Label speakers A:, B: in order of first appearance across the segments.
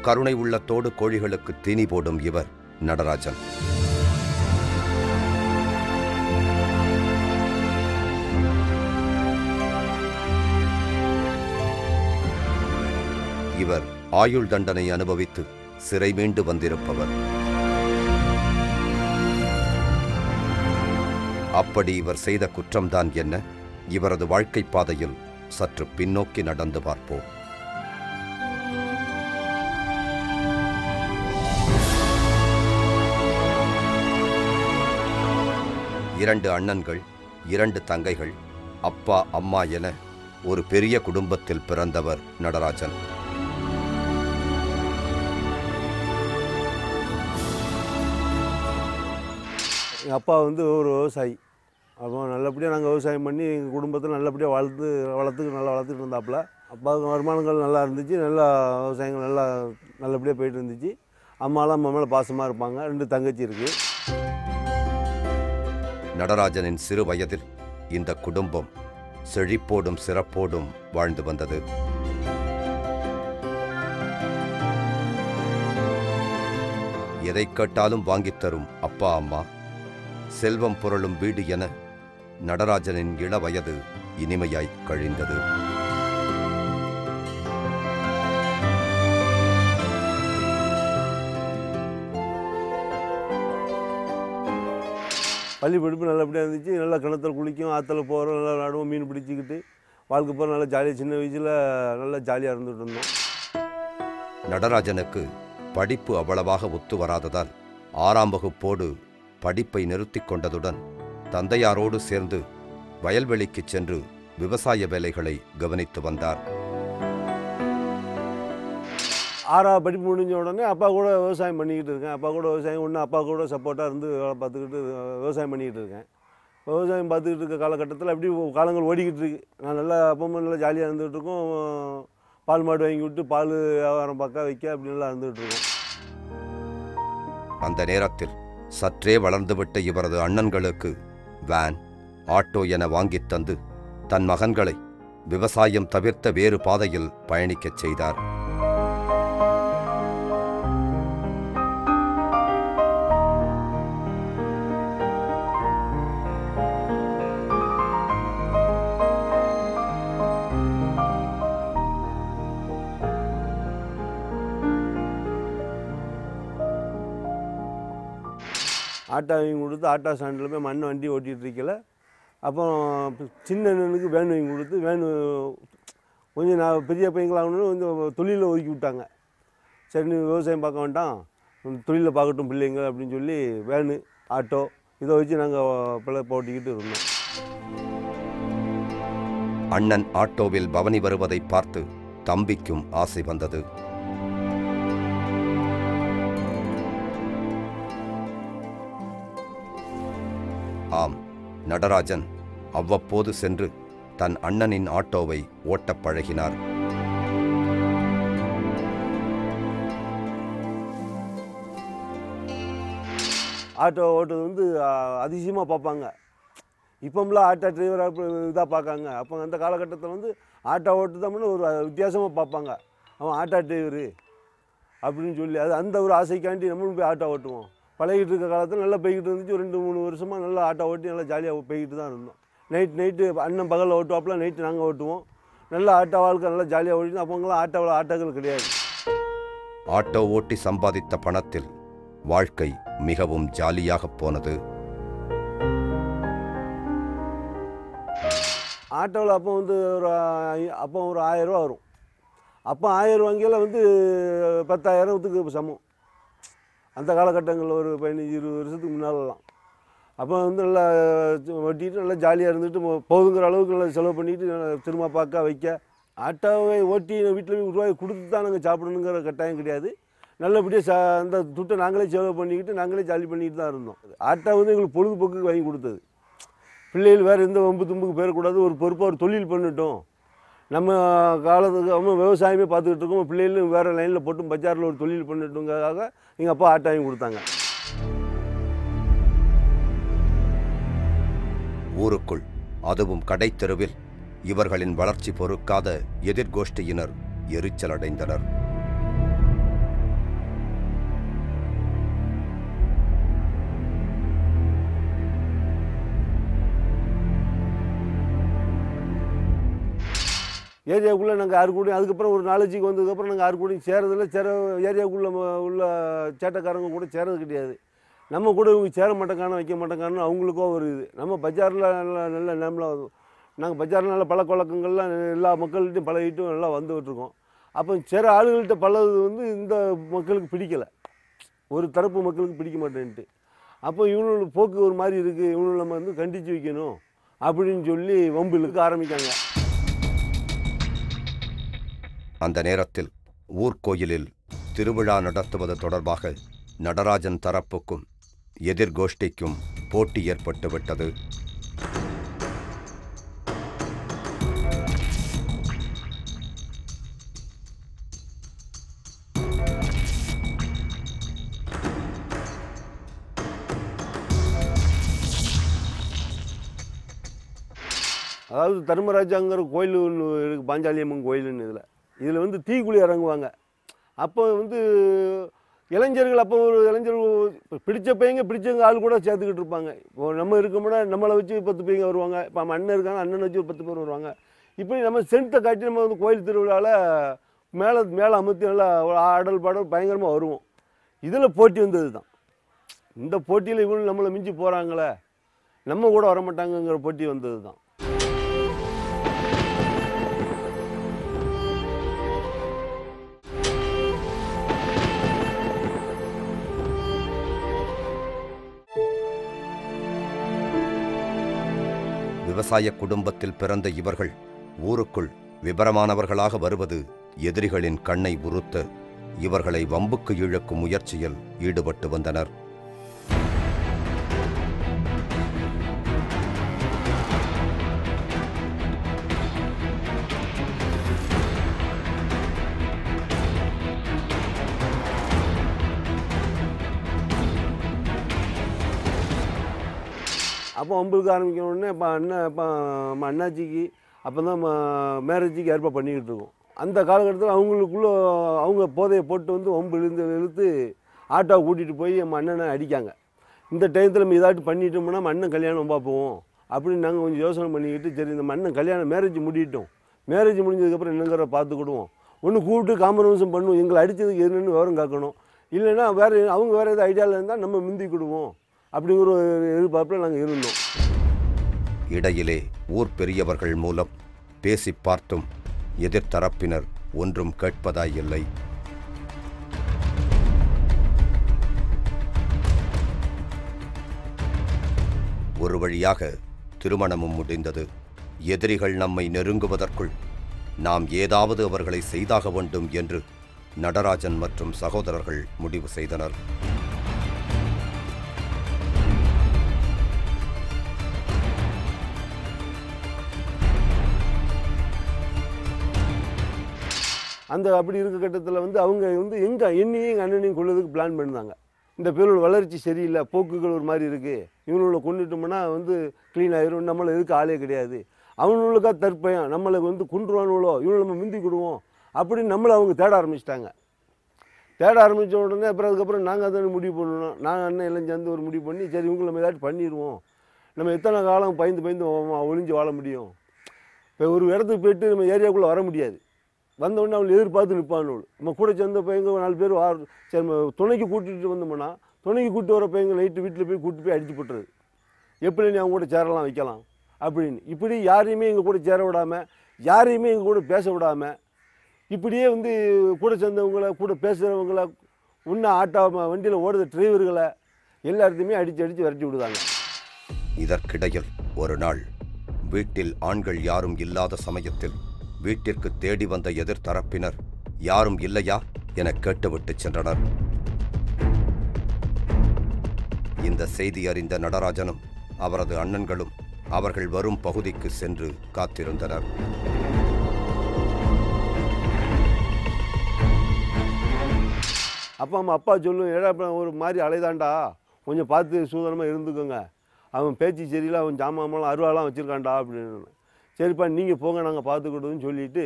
A: கருணை உள்ளத்தோடு கோழிகளுக்கு தீனி போடும் இவர் நடராஜன். இவர் ஆயுள் தண்டனை அனுபவித்து சிறை மீண்டு வந்திருப்பவர். அப்படி இவர் செய்த குற்றம்தான் என்ன? இவரது வாழ்க்கை பாதையில் சற்று பின்னோக்கி நடந்து பார்ப்போம். இரண்டு அண்ணன்கள், இரண்டு தங்கைகள், அப்பா அம்மா என ஒரு பெரிய குடும்பத்தில் பிறந்தவர் நடராஜன்.
B: எங்கள் அப்பா ஒரு விவசாயி. அப்போ நல்லபடியாக நாங்கள் விவசாயம் பண்ணி எங்கள் குடும்பத்தில் நல்லபடியாக நல்லா வளர்த்துக்கிட்டு இருந்தாப்புல. அப்பாவுக்கு வருமானங்கள் நல்லா இருந்துச்சு, நல்லா விவசாயங்கள் நல்லபடியாக போயிட்டு இருந்துச்சு. அம்மாலாம் அம்மா மேலே பாசமாக இருப்பாங்க. ரெண்டு தங்கச்சி இருக்குது.
A: நடராஜனின் சிறு வயதில் இந்த குடும்பம் செழிப்போடும் சிறப்போடும் வாழ்ந்து வந்தது. எதை கேட்டாலும் வாங்கித்தரும் அப்பா அம்மா, செல்வம் புரளும் வீடு என நடராஜனின் இள வயது இனிமையாய் கழிந்தது.
B: பள்ளி படிப்பு நல்லபடியாக இருந்துச்சு. நல்லா கிணத்துல குளிக்கும், ஆற்றுல போகிறோம், நல்லா விளாடுவோம், மீன் பிடிச்சிக்கிட்டு வாழ்க்கை போகிற நல்லா ஜாலியாக, சின்ன வயசில் நல்லா ஜாலியாக இருந்துகிட்டு இருந்தோம்.
A: நடராஜனுக்கு படிப்பு அவ்வளவாக ஒத்து வராததால் 6ஆம் வகுப்போடு படிப்பை நிறுத்தி கொண்டதுடன் தந்தையாரோடு சேர்ந்து வயல்வெளிக்கு சென்று விவசாய வேலைகளை கவனித்து வந்தார்.
B: 6ஆவது படிப்பு முடிஞ்ச உடனே அப்பா கூட விவசாயம் பண்ணிக்கிட்டு இருக்கேன். அப்பா கூட விவசாயம் அப்பா கூட சப்போர்ட்டாக இருந்து வேலை பார்த்துக்கிட்டு விவசாயம் பண்ணிக்கிட்டு இருக்கேன். விவசாயம் பார்த்துக்கிட்டு இருக்க காலகட்டத்தில் அப்படி காலங்கள் ஓடிக்கிட்டு இருக்கு. நான் நல்லா அப்பவும் நல்லா ஜாலியாக இருந்துகிட்டு இருக்கோம். பால் மாடு வாங்கி விட்டு பால் வியாபாரம் பார்க்க வைக்க அப்படி நல்லா இருந்துகிட்டு இருக்கோம்.
A: அந்த நேரத்தில் சற்றே வளர்ந்துவிட்ட இவரது அண்ணன்களுக்கு வேன், ஆட்டோ என வாங்கித் தந்து தன் மகன்களை விவசாயம் தவிர்த்த வேறு பாதையில் பயணிக்கச் செய்தார்.
B: ஆட்டோ வாங்கி கொடுத்து ஆட்டோ ஸ்டாண்டில் போய் மண் வண்டி ஓட்டிகிட்டு இருக்கல. அப்புறம் சின்ன அண்ணனுக்கு வேன் வாங்கி கொடுத்து கொஞ்சம் நான் பெரிய பையங்களாகணும்னு கொஞ்சம் தொழிலில் ஒதுக்கி விட்டாங்க. சரி, நீ விவசாயம் பார்க்க வேண்டாம், தொழிலில் பார்க்கட்டும் பிள்ளைங்க அப்படின்னு சொல்லி வேனு, ஆட்டோ இதை வச்சு நாங்கள் பிள்ளை ஓட்டிக்கிட்டு இருந்தோம்.
A: அண்ணன் ஆட்டோவில் பவனி வருவதை பார்த்து தம்பிக்கும் ஆசை வந்தது. ஆம், நடராஜன் அவ்வப்போது சென்று தன் அண்ணனின் ஆட்டோவை ஓட்டப் பழகினார்.
B: ஆட்டோ ஓட்டுறது அதிசயமாக பார்ப்பாங்க. இப்போம்லாம் ஆட்டோ டிரைவராக இதாக பார்க்காங்க. அப்போ அந்த காலகட்டத்தில் ஆட்டோ ஓட்டுதோம்னு ஒரு வித்தியாசமாக பார்ப்பாங்க. அவன் ஆட்டோ டிரைவரு அப்படின்னு சொல்லி அந்த ஒரு ஆசைக்காண்டி நம்மளும் போய் ஆட்டோ ஓட்டுவோம். பழகிட்டு இருக்க காலத்தில் நல்லா போய்கிட்டு இருந்துச்சு. 2-3 வருஷமாக நல்லா ஆட்டோ ஓட்டி நல்லா ஜாலியாக போய்கிட்டு தான் இருந்தோம். நைட்டு அண்ணன் பகலில் ஓட்டுவாப்பில், நைட்டு நாங்கள் ஓட்டுவோம். நல்லா ஆட்டோ வாழ்க்கை நல்லா ஜாலியாக ஓட்டி. அப்போங்களாம் ஆட்டோக்கள் கிடையாது.
A: ஆட்டோ ஓட்டி சம்பாதித்த பணத்தில் வாழ்க்கை மிகவும் ஜாலியாக போனது.
B: ஆட்டோவில் அப்போ ஒரு 1000 ரூபா வரும். அப்போ 1000 ரூபாய்க்கில் 10,000த்துக்கு சமம். அந்த காலகட்டங்களில் ஒரு 15-20 வருஷத்துக்கு முன்னாலெல்லாம். அப்போ நல்லா ஓட்டிகிட்டு நல்லா ஜாலியாக இருந்துட்டு போதுங்கிற அளவுக்கு நல்லா செலவு பண்ணிவிட்டு திரும்ப பார்க்க வைக்க. ஆட்டோவை ஓட்டி வீட்டில் போய் ரூபாய் கொடுத்து தான் நாங்கள் சாப்பிடணுங்கிற கட்டாயம் கிடையாது. நல்லபடியாக அந்த துட்டை நாங்களே செலவு பண்ணிக்கிட்டு நாங்களே ஜாலி பண்ணிக்கிட்டு தான் இருந்தோம். ஆட்டோ எங்களுக்கு பொழுதுபோக்குக்கு வாங்கி கொடுத்தது. பிள்ளைகள் வேறு எந்த வம்பு தும்புக்கு போயிடக்கூடாது, ஒரு பொறுப்பாக ஒரு தொழில் பண்ணிட்டோம். நம்ம காலத்துக்கு விவசாயமே பார்த்துக்கிட்டு இருக்கோம். பிள்ளைகளும் வேறு லைனில் போட்டு பஜாரில் ஒரு தொழில் பண்ணிட்டுங்கிறதுக்காக எங்கள் அப்பா ஆட்டோ வாங்கி கொடுத்தாங்க.
A: ஊருக்குள், அதுவும் கடைத்தெருவில் இவர்களின் வளர்ச்சி பொறுக்காத எதிர்கோஷ்டியினர் எரிச்சலடைந்தனர்.
B: ஏரியாவுக்குள்ளே நாங்கள் யாரு கூடயும் அதுக்கப்புறம் ஒரு நாலேஜுக்கு வந்ததுக்கப்புறம் நாங்கள் யாரு கூடயும் சேரதில்லை. ஏரியாவுக்குள்ளே உள்ள சேட்டைக்காரங்க கூட சேரது கிடையாது. நம்ம கூட இவங்க சேர மாட்டேங்கானோ வைக்க மாட்டேங்கானோ அவங்களுக்கும் ஒரு இது. நம்ம பஜாரில் நல்ல நாங்கள் பஜாரில் நல்ல பழக்க வழக்கங்கள்லாம் எல்லா மக்கள்கிட்டையும் பழகிட்டும் நல்லா வந்துகிட்ருக்கோம். அப்போ சில ஆளுகள்கிட்ட பழகுது வந்து இந்த மக்களுக்கு பிடிக்கலை, ஒரு தரப்பு மக்களுக்கு பிடிக்க மாட்டேன்ட்டு. அப்போ இவங்களோட போக்கு ஒரு மாதிரி இருக்குது, இவங்களை நம்ம வந்து கண்டித்து வைக்கணும் அப்படின்னு சொல்லி வம்பு இழுக்க ஆரம்பிக்காங்க.
A: அந்த நேரத்தில் ஊர்கோயிலில் திருவிழா நடத்துவது தொடர்பாக நடராஜன் தரப்புக்கும் எதிர்கோஷ்டிக்கும் போட்டி ஏற்பட்டுவிட்டது.
B: அதாவது தர்மராஜாங்கிற கோயில் ஒன்று இருக்குது, பாஞ்சாலியம்மன் கோயிலுன்னு. இதில் வந்து தீக்குழி இறங்குவாங்க. அப்போ வந்து இளைஞர்கள், அப்போ ஒரு இளைஞர்கள் பிடிச்ச பையங்க பிடிச்சவங்க ஆள் கூட சேர்த்துக்கிட்டு இருப்பாங்க. இப்போ நம்ம இருக்கோம்னா நம்மளை வச்சு 10 பையங்க வருவாங்க. இப்போ நம்ம அண்ணன் இருக்காங்க, அண்ணனை வச்சு ஒரு 10 பேர் வருவாங்க. இப்படி நம்ம சென்த்தை காட்டி நம்ம வந்து கோயில் திருவிழாவில் மேலே அமர்த்தி நல்லா ஆடல் பாடல் பயங்கரமாக வருவோம். இதில் போட்டி வந்தது தான். இந்த போட்டியில் இவங்க நம்மளை மிஞ்சி போகிறாங்களே, நம்ம கூட வரமாட்டாங்கங்கிற போட்டி வந்தது தான்.
A: விவசாய குடும்பத்தில் பிறந்த இவர்கள் ஊருக்குள் விபரமானவர்களாக வருவது எதிரிகளின் கண்ணை உறுத்த இவர்களை வம்புக்கு இழுக்கும் முயற்சியில் ஈடுபட்டு வந்தனர்.
B: அப்போ வம்புக்கு ஆரம்பிக்கணுன்னே இப்போ அண்ணாச்சிக்கு அப்போ தான் மேரேஜுக்கு ஏற்பாடு பண்ணிக்கிட்டு இருக்கோம். அந்த காலகட்டத்தில் அவங்களுக்குள்ளே அவங்க போதையை போட்டு வந்து வம்பு இழுத்து ஆட்டோவை கூட்டிகிட்டு போய் நம்ம அண்ணனை அடிக்காங்க. இந்த டயத்தில் நம்ம இதாட்டு பண்ணிட்டோம்னா நம்ம அண்ணன் கல்யாணம் பார்ப்போம் அப்படின்னு நாங்கள் கொஞ்சம் யோசனை பண்ணிக்கிட்டு, சரி இந்த அண்ணன் கல்யாணம் மேரேஜ் முடிட்டோம், மேரேஜ் முடிஞ்சதுக்கப்புறம் என்னங்கிற பார்த்துக்கிடுவோம், ஒன்று கூப்பிட்டு காம்ப்ரமைஸும் பண்ணுவோம், எங்களை அடித்ததுக்கு என்னென்னு விவரம் கேட்கணும், இல்லைன்னா அவங்க வேறு எதாவது ஐடியாவில் இருந்தால் நம்ம முந்திக்கிடுவோம் அப்படிங்கிற ஒரு எதிர்பார்ப்பில் நாங்கள் இருந்தோம்.
A: இடையிலே ஊர் பெரியவர்கள் மூலம் பேசி பார்த்தும் எதிர்த்தரப்பினர் ஒன்றும் கேட்பதாயில்லை. ஒரு வழியாக திருமணமும் முடிந்தது. எதிரிகள் நம்மை நெருங்குவதற்குள் நாம் ஏதாவது அவர்களை செய்தாக வேண்டும் என்று நடராஜன் மற்றும் சகோதரர்கள் முடிவு செய்தனர்.
B: அப்படி இருக்க கட்டத்தில் வந்து அவங்க வந்து என்னையும் எங்கள் அண்ணனையும் கொள்வதுக்கு பிளான் பண்ணாங்க. இந்த பேரோட வளர்ச்சி சரியில்லை, போக்குகள் ஒரு மாதிரி இருக்குது, இவனுள்ள கொண்டுட்டோம்னா வந்து க்ளீன் ஆயிரும், நம்மளை எதுக்கு ஆளே கிடையாது, அவனுங்களுக்கா தற்பயம், நம்மளை வந்து குன்றுவானுங்களோ, இவனை நம்ம முந்திக்கிடுவோம் அப்படின்னு நம்மளை அவங்க தேட ஆரம்பிச்சிட்டாங்க. தேட ஆரம்பித்த உடனே அப்புறம் அதுக்கப்புறம் நாங்கள் அதை முடிவு பண்ணணும். நாங்கள் அண்ணன் எல்லாம் சேர்ந்து ஒரு முடிவு பண்ணி, சரி இவங்களை நம்ம ஏதாச்சும் பண்ணிடுவோம், நம்ம எத்தனை காலம் பயந்து ஒளிஞ்சு வாழ முடியும், இப்போ ஒரு இடத்துக்கு போய்ட்டு நம்ம ஏரியாவுக்குள்ளே வர முடியாது, வந்தோடனே அவளை எதிர்பார்த்து நிற்பானவள், நம்ம கூட சேர்ந்த பையங்க 4 பேர் சரி நம்ம துணைக்கு கூட்டிகிட்டு வந்தோம்னா துணைக்கு கூப்பிட்டு வர பையங்க நைட்டு வீட்டில் போய் கூப்பிட்டு போய் அடித்து போட்டுறது, எப்படி நீ அவங்க கூட சேரலாம் வைக்கலாம் அப்படின்னு. இப்படி யாரையுமே எங்கள் கூட சேர விடாமல், யாரையுமே எங்கள் கூட பேச விடாமல், இப்படியே வந்து கூட சேர்ந்தவங்களை கூட பேசுகிறவங்கள இன்னும் ஆட்டோ வண்டியில் ஓடுற டிரைவர்களை எல்லாத்தையுமே அடித்து விரட்டி விடுதாங்க.
A: இதற்கிடையில் ஒரு நாள் வீட்டில் ஆண்கள் யாரும் இல்லாத சமயத்தில் வீட்டிற்கு தேடி வந்த எதிர்த்தரப்பினர் யாரும் இல்லையா என கேட்டுவிட்டு சென்றனர். இந்த செய்தி அறிந்த நடராஜனும் அவரது அண்ணன்களும் அவர்கள் வரும் பகுதிக்கு சென்று காத்திருந்தனர்.
B: அப்போ அப்பா சொல்லும், ஏடா ஒரு மாதிரி அலைதாண்டா, கொஞ்சம் பார்த்து சூதனமாக இருந்துக்கோங்க, அவன் பேச்சு சரியில்லை, அவன் ஜாமான்லாம் அருவாலாம் வச்சுருக்கான்டா அப்படின்னு. சரிப்பா நீங்கள் போங்க நாங்கள் பார்த்துக்கிட்டோன்னு சொல்லிவிட்டு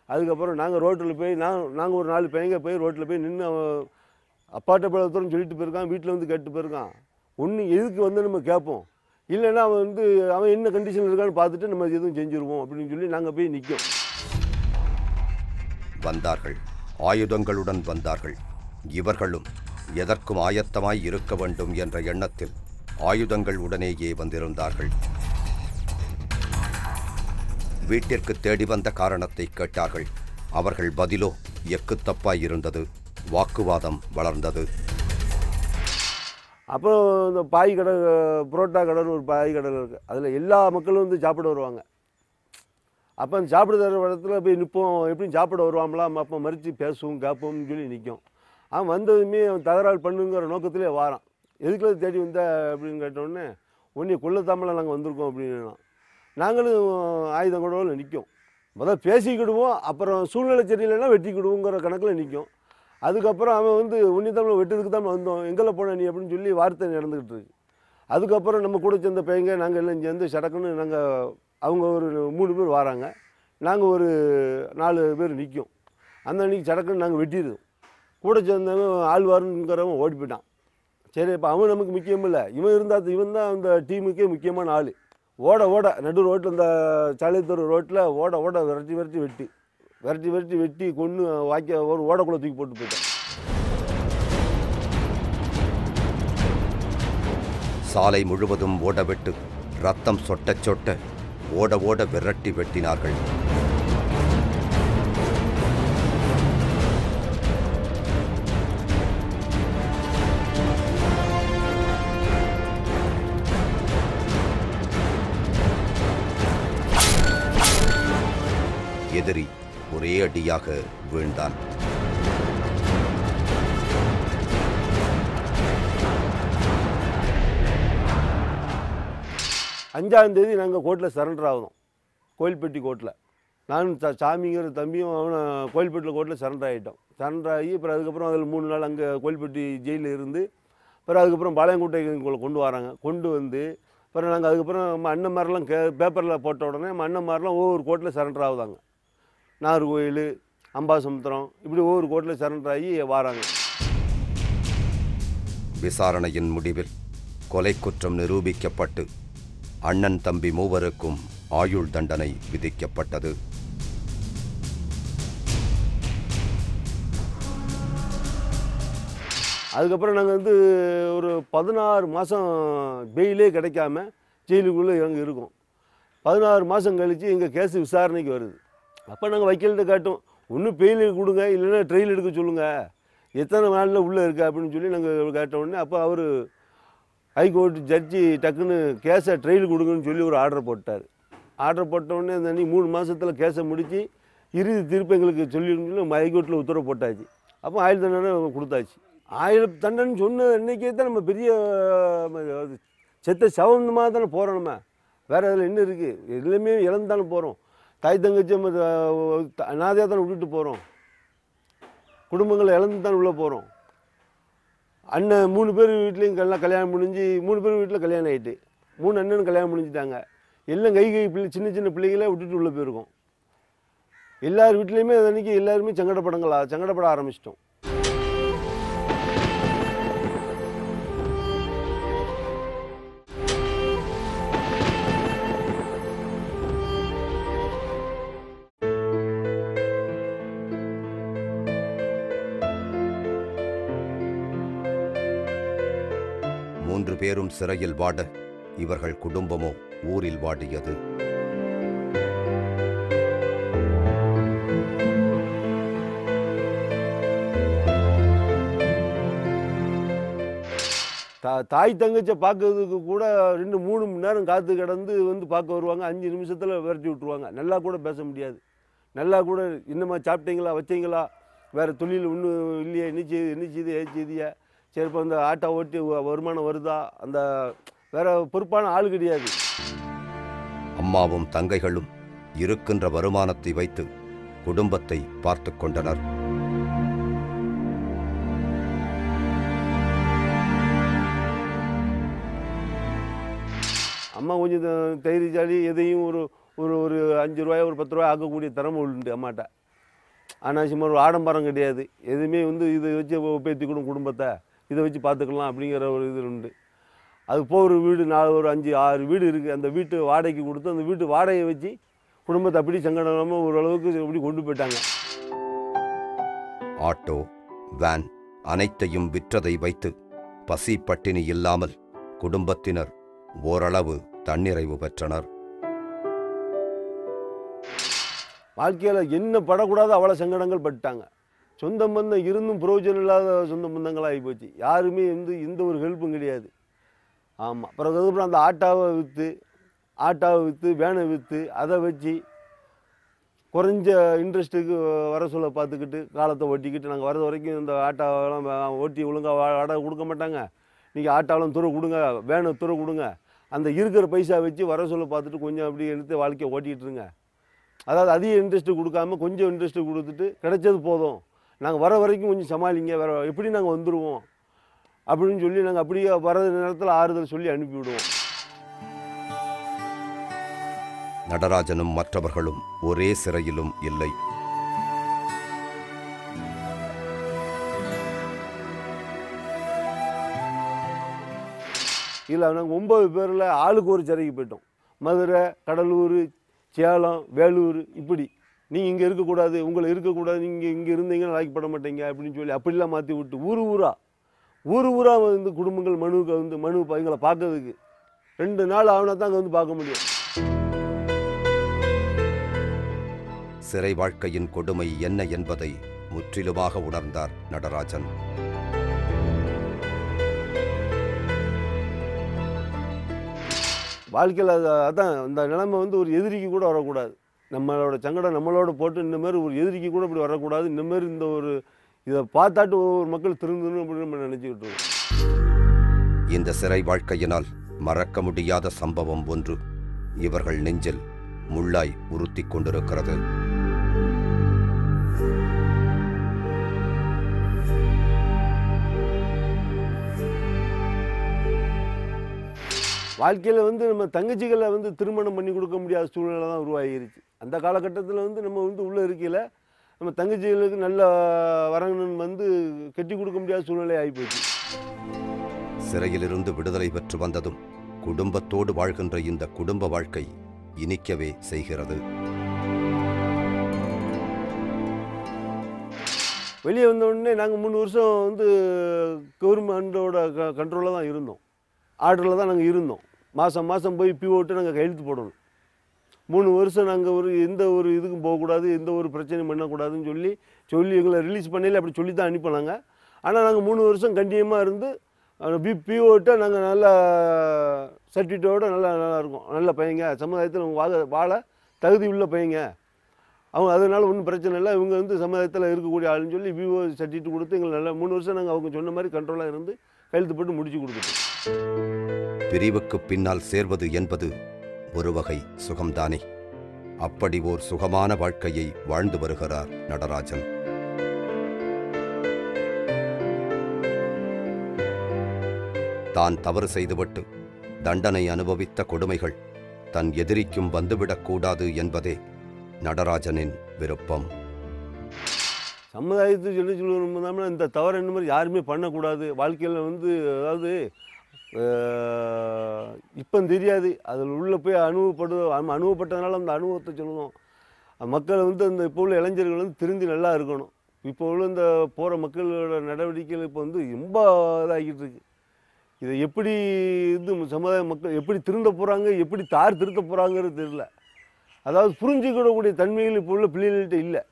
B: அதுக்கப்புறம் நாங்கள் ரோட்டில் போய் நாங்கள் ஒரு 4 பையங்க போய் ரோட்டில் போய் நின்று அவன் அப்பாட்ட பழத்தோன்னு சொல்லிட்டு போயிருக்கான், வீட்டில் வந்து கேட்டு போயிருக்கான். ஒன்று எதுக்கு வந்து நம்ம கேட்போம், இல்லைன்னா அவன் என்ன கண்டிஷனில் இருக்கான்னு பார்த்துட்டு நம்ம எதுவும் செஞ்சுருவோம் அப்படின்னு சொல்லி நாங்கள் போய் நிற்கும்.
A: வந்தார்கள். ஆயுதங்களுடன் வந்தார்கள். இவர்களும் எதற்கும் ஆயத்தமாய் இருக்க வேண்டும் என்ற எண்ணத்தில் ஆயுதங்கள் உடனேயே வந்திருந்தார்கள். வீட்டிற்கு தேடி வந்த காரணத்தை கேட்டார்கள். அவர்கள் பதிலோ எக்குத்தப்பாயிருந்தது. வாக்குவாதம் வளர்ந்தது.
B: அப்போ இந்த பாய் கடை, புரோட்டா கடைன்னு ஒரு பாய் கடை இருக்குது. அதில் எல்லா மக்களும் வந்து சாப்பிட வருவாங்க. அப்போ அந்த சாப்பிட தர இடத்துல போய் நிற்போம், எப்படியும் சாப்பிட வருவாங்களாம். அப்போ மறித்து பேசுவோம் கேட்போம்னு சொல்லி நிற்கும். அவன் வந்ததுமே அவன் தகராறு பண்ணுங்கிற நோக்கத்திலே வாரான். எதுக்குள்ள தேடி வந்த அப்படின்னு கேட்டோடனே, ஒன்றே கொள்ளத்தாமலாம் நாங்கள் வந்திருக்கோம் அப்படின்னா. நாங்களும் ஆயுதம் கூட நிற்கும். முதல்ல பேசிக்கிடுவோம், அப்புறம் சூழ்நிலை சரியில்லைன்னா வெட்டிக்கிடுவோங்கிற கணக்கில் நிற்கும். அதுக்கப்புறம் அவன் வந்து உன்னித்தமிழ் வெட்டுறதுக்கு தான் வந்தோம், எங்கே போன நீ அப்படின்னு சொல்லி வார்த்தை நடந்துக்கிட்டு இருக்கு. அதுக்கப்புறம் நம்ம கூட சேர்ந்த பையங்க நாங்கள் எல்லாம் சேர்ந்து சடக்குன்னு நாங்கள் அவங்க ஒரு 3 பேர் வராங்க, நாங்கள் ஒரு 4 பேர் நிற்கும். அந்த அன்றைக்கி சடக்குன்னு நாங்கள் வெட்டிடுவோம். கூட சேர்ந்தவன் ஆழ்வாருங்கிறவன் ஓடி போயிட்டான். சரி, இப்போ அவன் நமக்கு முக்கியம் இல்லை, இவன் இருந்தால் இவன் தான் அந்த டீமுக்கே முக்கியமான ஆள். ஓட நடு ரோட்டில், இந்த சாலைத்தூர் ரோட்டில் ஓட விரட்டி வெட்டி கொன்று வாய்க்க ஒரு ஓடக்குள்ளே தூக்கி போட்டு போயிட்டான்.
A: சாலை முழுவதும் ஓடவிட்டு ரத்தம் சொட்ட ஓட விரட்டி வெட்டினார்கள். எதிரி ஒரே அடியாக வீழ்ந்தான்.
B: அஞ்சாம் தேதி நாங்கள் கோர்ட்டில் சரண்டர் ஆகணும், கோயில்பட்டி கோர்ட்டில். நானும் சாமிங்கிற தம்பியும் அவனை கோயில்பட்டியில் கோர்ட்டில் சரண்டர் ஆகிட்டோம். சரண்டர் ஆகி அப்புறம் அதுக்கப்புறம் அதில் 3 நாள் அங்கே கோயில்பட்டி ஜெயிலில் இருந்து, அப்புறம் அதுக்கப்புறம் பாளையங்கோட்டைக்குள்ளே கொண்டு வராங்க. கொண்டு வந்து அப்புறம் நாங்கள் அதுக்கப்புறம் நம்ம அண்ணன் மாதிரிலாம் பேப்பரில் போட்ட உடனே நம்ம அண்ணன் மாதிரிலாம் ஒவ்வொரு கோர்ட்டில் சரண்டர் ஆகுதாங்க. நாகர்கோயில், அம்பாசமுத்திரம், இப்படி ஒவ்வொரு கோர்ட்டில் சரண்டர் ஆகி வராங்க.
A: விசாரணையின் முடிவில் கொலை குற்றம் நிரூபிக்கப்பட்டு அண்ணன் தம்பி மூவருக்கும் ஆயுள் தண்டனை விதிக்கப்பட்டது.
B: அதுக்கப்புறம் நாங்கள் வந்து ஒரு 16 மாதம் பெயிலே கிடைக்காம ஜெயிலுக்குள்ளே அங்கே இருக்கோம். 16 மாதம் கழித்து எங்கள் கேஸு விசாரணைக்கு வருது. அப்போ நாங்கள் வக்கீல்கிட்ட காட்டோம், ஒன்று பெயில் கொடுங்க, இல்லைன்னா ட்ரெயில் எடுக்க சொல்லுங்கள், எத்தனை நாளில் உள்ளே இருக்கா அப்படின்னு சொல்லி நாங்கள் கேட்டோடனே, அப்போ அவர் ஹைகோர்ட் ஜட்ஜி டக்குன்னு கேஸை ட்ரெயில் கொடுங்கன்னு சொல்லி ஒரு ஆர்டர் போட்டார். ஆர்டர் போட்டோடனே அந்த அன்றைக்கி 3 மாதத்தில் கேஸை முடித்து இறுதி தீர்ப்பு எங்களுக்கு சொல்லிடணும்னு ஹைகோர்ட்டில் உத்தரவு போட்டாச்சு. அப்போ ஆயுள் தண்டனை கொடுத்தாச்சு. ஆயுள் தண்டனை சொன்ன அன்றைக்கே தான் நம்ம பெரிய செத்த சவந்தமாக தானே போகிறோம். நம்ம வேறு அதில் என்ன இருக்குது, எல்லாமே இழந்தானே போகிறோம். தாய் தங்கச்சி நம்ம அனாதையாக தானே விட்டுட்டு போகிறோம். குடும்பங்களை இழந்து தானே உள்ளே போகிறோம். அண்ணன் 3 பேர் வீட்லேயும் எல்லாம் கல்யாணம் முடிஞ்சு 3 பேர் வீட்டில் கல்யாணம் ஆகிட்டு 3 அண்ணனும் கல்யாணம் முடிஞ்சிட்டாங்க. எல்லாம் கை பிள்ளை சின்ன பிள்ளைங்களே விட்டுட்டு உள்ளே போயிருக்கோம். எல்லார் வீட்லேயுமே அன்றைக்கி எல்லாருமே சங்கடப்பட ஆரம்பிச்சிட்டோம்.
A: மூன்று பேரும் சிறையில் வாட இவர்கள் குடும்பமோ ஊரில் வாடியது.
B: தாய் தங்கச்சை பார்க்கறதுக்கு கூட 2-3 மணி நேரம் காத்து கிடந்து வந்து பார்க்க வருவாங்க. 5 நிமிஷத்தில் விரட்டி விட்ருவாங்க. நல்லா கூட பேச முடியாது. நல்லா கூட இன்னமா சாப்பிட்டீங்களா, வச்சிங்களா, வேறு தொழில் ஒன்றும் இல்லையா, என்ன செய்து ஏச்சிதியா, சரி இப்போ இந்த ஆட்டோ ஓட்டி வருமானம் வருதா, அந்த வேற பொறுப்பான ஆள் கிடையாது.
A: அம்மாவும் தங்கைகளும் இருக்கின்ற வருமானத்தை வைத்து குடும்பத்தை பார்த்து கொண்டனர்.
B: அம்மா கொஞ்சம் தைரியசாலி, எதையும் ஒரு ஒரு ஒரு 5 ரூபாய் ஒரு 10 ரூபாய் ஆக்கக்கூடிய திறமை உண்டு அம்மாட்ட. அனாவசியமாக ஒரு ஆடம்பரம் கிடையாது. எதுவுமே வந்து இதை வச்சு பேத்திக்கணும், குடும்பத்தை இதை வச்சு பார்த்துக்கலாம் அப்படிங்கிற ஒரு இது உண்டு. அது போக ஒரு வீடு 4 ஒரு 5-6 வீடு இருக்குது. அந்த வீட்டு வாடகைக்கு கொடுத்து அந்த வீட்டு வாடகையை வச்சு குடும்பத்தை அப்படி சங்கடமாக ஓரளவுக்கு இப்படி கொண்டு போயிட்டாங்க.
A: ஆட்டோ, வேன் அனைத்தையும் விற்றதை வைத்து பசி பட்டினி இல்லாமல் குடும்பத்தினர் ஓரளவு தன்னிறைவு பெற்றனர்.
B: வாழ்க்கையில் என்ன படக்கூடாது அவ்வளோ சங்கடங்கள் பட்டாங்க. சொந்த பந்தம் இருந்தும் பிரயோஜனம் இல்லாத சொந்த பந்தங்கள் ஆகி போச்சு. யாருமே எந்த ஒரு ஹெல்ப்பும் கிடையாது. ஆமாம். அதுக்கப்புறம் அந்த ஆட்டாவை விற்று வேனை விற்று அதை வச்சு குறைஞ்ச இன்ட்ரெஸ்ட்டுக்கு வர சொல்ல பார்த்துக்கிட்டு காலத்தை ஓட்டிக்கிட்டு நாங்கள் வரது வரைக்கும் இந்த ஆட்டாவெல்லாம் ஓட்டி ஒழுங்காக வாடகை கொடுக்க மாட்டாங்க. நீங்கள் ஆட்டாவெல்லாம் துறை கொடுங்க, வேனை துறை கொடுங்க, அந்த இருக்கிற பைசா வச்சு வர சொல்ல பார்த்துட்டு கொஞ்சம் அப்படி எடுத்து வாழ்க்கையை ஓட்டிகிட்டு இருங்க. அதாவது அதிக இன்ட்ரெஸ்ட்டு கொடுக்காம கொஞ்சம் இன்ட்ரெஸ்ட்டு கொடுத்துட்டு கிடைச்சது போதும், நாங்கள் வர வரைக்கும் கொஞ்சம் சமாளிங்க, வேறு எப்படி நாங்கள் வந்துடுவோம் அப்படின்னு சொல்லி நாங்கள் அப்படியே வர நேரத்தில் ஆறுதல் சொல்லி அனுப்பிவிடுவோம்.
A: நடராஜனும் மற்றவர்களும் ஒரே சிறையிலும் இல்லை.
B: இல்லை, நாங்கள் 9 பேரில் ஆளுக்கு ஒரு சிறைக்கு போயிட்டோம். மதுரை, கடலூர், சேலம், வேலூர், இப்படி நீங்கள் இங்கே இருக்கக்கூடாது, உங்களை இருக்கக்கூடாது, நீங்கள் இங்கே இருந்தீங்கன்னா லாய்க்கப்பட மாட்டீங்க அப்படின்னு சொல்லி அப்படிலாம் மாற்றி விட்டு ஊர் ஊராக வந்து குடும்பங்கள் மனு எங்களை பார்க்கறதுக்கு 2 நாள் ஆகுனா தான் அங்கே வந்து பார்க்க முடியும்.
A: சிறை வாழ்க்கையின் கொடுமை என்ன என்பதை முற்றிலுமாக உணர்ந்தார் நடராஜன்.
B: வாழ்க்கையில் அதான் அந்த நிலைமை வந்து ஒரு எதிரிக்கு கூட வரக்கூடாது. நம்மளோட சங்கடம் நம்மளோட போட்டு இந்தமாரி ஒரு எதிரிக்கு கூட இப்படி வரக்கூடாது. இந்தமாரி இந்த ஒரு இதை பார்த்தாட்டு ஒவ்வொரு மக்கள் திருந்தணும் அப்படின்னு நம்ம நினச்சிக்கிட்டு இருக்கோம்.
A: இந்த சிறை வாழ்க்கையினால் மறக்க முடியாத சம்பவம் ஒன்று இவர்கள் நெஞ்சில் முள்ளாய் உறுத்திக் கொண்டிருக்கிறது.
B: வாழ்க்கையில் வந்து நம்ம தங்கச்சிகளை வந்து திருமணம் பண்ணி கொடுக்க முடியாத சூழ்நிலை தான் உருவாகிருச்சு. அந்த காலகட்டத்தில் வந்து நம்ம வந்து உள்ளே இருக்கையில் நம்ம தங்கச்சிகளுக்கு நல்ல வரங்கன்னு வந்து கட்டி கொடுக்க முடியாத சூழ்நிலை ஆகிப்போச்சு.
A: சிறையிலிருந்து விடுதலை பெற்று வந்ததும் குடும்பத்தோடு வாழ்கின்ற இந்த குடும்ப வாழ்க்கை இனிக்கவே செய்கிறது.
B: வெளியே வந்தோடனே நாங்கள் 3 வருஷம் வந்து கவர்மெண்டோட கண்ட்ரோலில் தான் இருந்தோம். ஆர்டரில் தான் நாங்கள் இருந்தோம். மாதம் போய் பிஓட்டு நாங்கள் கையெழுத்து போடணும். 3 வருஷம் நாங்கள் எந்த ஒரு இதுக்கும் போகக்கூடாது, எந்த ஒரு பிரச்சனையும் பண்ணக்கூடாதுன்னு சொல்லி எங்களை ரிலீஸ் பண்ணல, அப்படி சொல்லி தான் அனுப்பினாங்க. ஆனால் நாங்கள் 3 வருஷம் கண்டினியூமாக இருந்து பிஓட்டை நாங்கள் நல்ல சர்டிஃபிகேட்டோடு நல்லா இருக்கோம். நல்ல பையங்க, சமுதாயத்தில் வாழ தகுதி உள்ள பையங்க, அவங்க அதனால் ஒன்றும் பிரச்சனை இல்லை, இவங்க வந்து சமுதாயத்தில் இருக்கக்கூடிய ஆளுன்னு சொல்லி பிஓ சர்டிஃபிகேட் கொடுத்து எங்களை நல்லா 3 வருஷம் நாங்கள் அவங்க சொன்ன மாதிரி கண்ட்ரோலாக இருந்து கையெழுத்து போட்டு முடிச்சு கொடுத்துட்டோம்.
A: பிரிவுக்கு பின்னால் சேர்வது என்பது ஒரு வகை சுகம்தானே. அப்படி ஓர் சுகமான வாழ்க்கையை வாழ்ந்து வருகிறார் நடராஜன். தான் தவறு செய்துவிட்டு தண்டனை அனுபவித்த கொடுமைகள் தன் எதிரிக்கும் வந்துவிடக்கூடாது என்பதே நடராஜனின் விருப்பம்.
B: சமுதாயத்துக்கு என்ன சொல்லணும்னா இந்த தவறு என்ன மாதிரி யாருமே பண்ணக்கூடாது. வாழ்க்கையில் வந்து அதாவது இப்போ தெரியாது, அதில் உள்ளே போய் அனுபவப்பட்டதுனால அந்த அனுபவத்தை சொல்லணும். மக்கள் வந்து அந்த இப்போ உள்ள இளைஞர்கள் வந்து திருந்தி நல்லா இருக்கணும். இப்போ உள்ள இந்த போகிற மக்களோட நடவடிக்கைகள் இப்போ வந்து ரொம்ப இதாகிட்டு இருக்கு. இதை எப்படி சமுதாய மக்கள் எப்படி திருந்த போகிறாங்க, எப்படி திருத்த போகிறாங்கிறது தெரியல. அதாவது புரிஞ்சுக்கிடக்கூடிய தன்மைகள் இப்போ உள்ள பிள்ளைகள்கிட்ட இல்லை.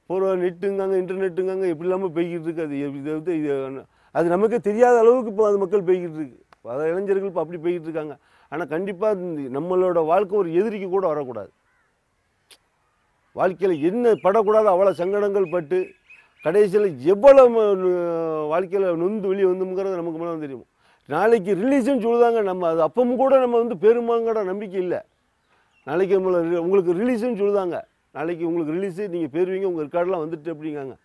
B: போகிற நெட்டுங்காங்க, இன்டர்நெட்டுங்காங்க, எப்படி இல்லாமல் போய்கிட்டு இருக்கு. அது நமக்கே தெரியாத அளவுக்கு இப்போ அது மக்கள் போய்கிட்டு இருக்கு. அதாவது இளைஞர்கள் இப்போ அப்படி போய்கிட்டு இருக்காங்க. ஆனால் கண்டிப்பாக நம்மளோட வாழ்க்கை ஒரு எதிரிக்கு கூட வரக்கூடாது. வாழ்க்கையில் என்ன படக்கூடாது அவ்வளோ சங்கடங்கள் பட்டு கடைசியில் எவ்வளோ வாழ்க்கையில் நொந்து வெளியே வந்துங்கிறது நமக்கு மேலே தெரியும். நாளைக்கு ரிலீஸுன்னு சொல்லுதாங்க, நம்ம அது அப்பவும் கூட நம்ம வந்து பெருமாங்கட நம்பிக்கை இல்லை. நாளைக்கு உங்களுக்கு ரிலீஸுன்னு சொல்லுதாங்க, நாளைக்கு உங்களுக்கு ரிலீஸு, நீங்கள் பேருவீங்க, உங்கள் ரெக்கார்டெலாம் வந்துட்டு அப்படிங்காங்க.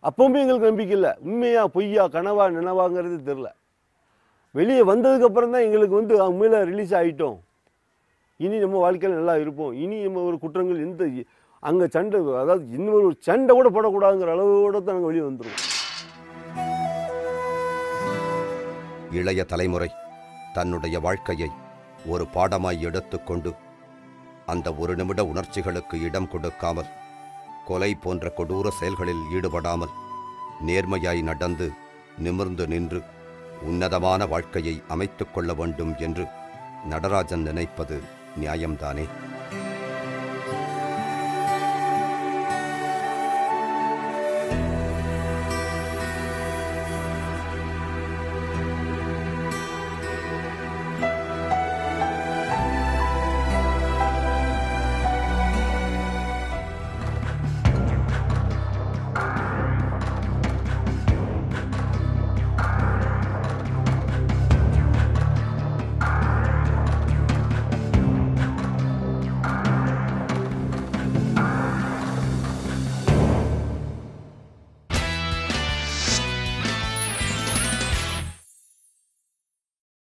B: அப்பவுமே எங்களுக்கு நம்பிக்கை இல்லை. உண்மையா பொய்யா கனவா நினைவாங்கிறது தெரில. வெளியே வந்ததுக்கப்புறம் தான் எங்களுக்கு வந்து உண்மையில் ரிலீஸ் ஆகிட்டோம், இனி நம்ம வாழ்க்கையில் நல்லா இருப்போம், இனி நம்ம ஒரு குற்றங்கள் எந்த அங்கே சண்டை, அதாவது இன்னொரு சண்டை கூட போடக்கூடாதுங்கிற அளவோடு தான் நாங்கள் வெளியே வந்துடுவோம்.
A: இளைய தலைமுறை தன்னுடைய வாழ்க்கையை ஒரு பாடமாய் எடுத்துக்கொண்டு அந்த ஒரு நிமிட உணர்ச்சிகளுக்கு இடம் கொடுக்காமல் கொலை போன்ற கொடூர செயல்களில் ஈடுபடாமல் நேர்மையாய் நடந்து நிமிர்ந்து நின்று உன்னதமான வாழ்க்கையை அமைத்துக் கொள்ள வேண்டும் என்று நடராஜன் நினைப்பது நியாயம்தானே?